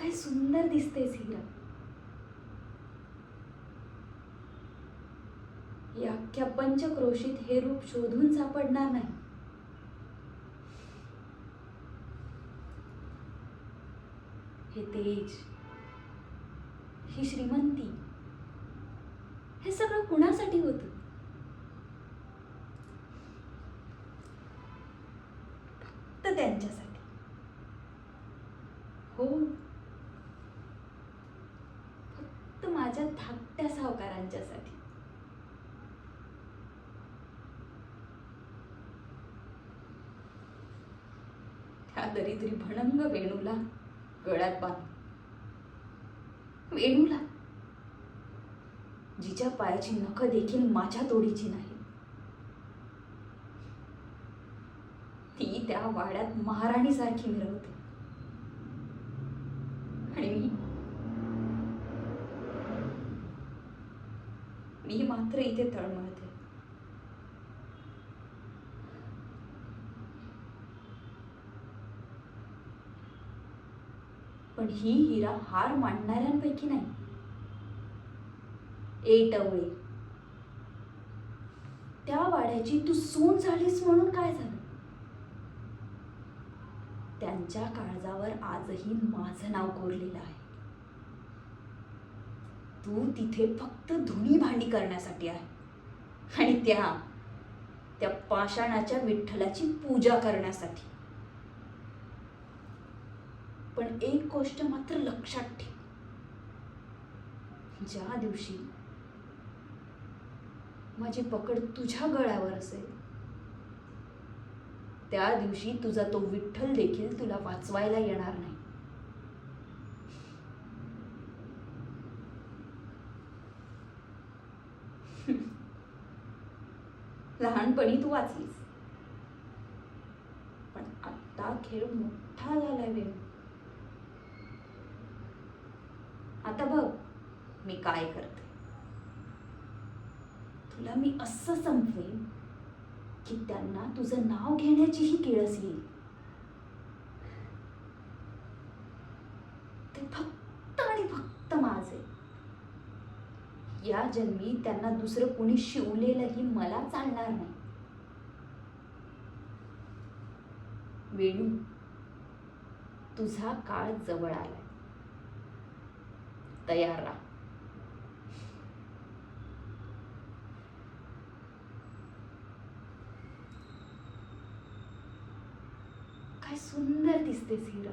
काय सुंदर दिसतेस हिरा. या अख्ख्या पंचक्रोशीत हे रूप शोधून सापडणार नाही. हे तेज, ही श्रीमंती, हे सगळं कुणासाठी होतं? फक्त त्यांच्यासाठी. हो, फक्त माझ्या धाकट्या सावकारांच्यासाठी. त्या दरिद्री भणंग वेणूला गळ्यात बांध. वेणूला, जिच्या पायाची नख देखील माझ्या तोडीची नाही. ती त्या वाड्यात महाराणी सारखी मिरवते आणि मी मात्र इथे तळमळते. पण ही हिरा हार मांडणाऱ्यांपैकी नाही. ए टवळे, त्या वाड्याची तू सून झालीस म्हणून काय झालं? त्यांच्या काळजावर आजही माझं नाव कोरलेलं आहे. तू तिथे फक्त धुणी भांडी करण्यासाठी आहे आणि त्या पाषाणाच्या विठ्ठलाची पूजा करण्यासाठी. पण एक गोष्ट मात्र लक्षात ठेव, ज्या दिवशी माझी पकड तुझ्या गळ्यावर असेल, त्या दिवशी तुझा तो विठ्ठल देखील तुला वाचवायला येणार नाही. लहानपणी तू वाचलीस, पण आता खेळ मोठा झालाय वेणू. आता बघ मी काय करते. तुला मी असं संपवेन की त्यांना तुझं नाव घेण्याचीही किळस येईल. ते फक्त आणि फक्त माझे. या जन्मी त्यांना दुसरं कुणी शिवलेलंही मला चालणार नाही. वेणू, तुझा काळ जवळ आलाय. तयार राहा. काय सुंदर दिसतेस हिरा.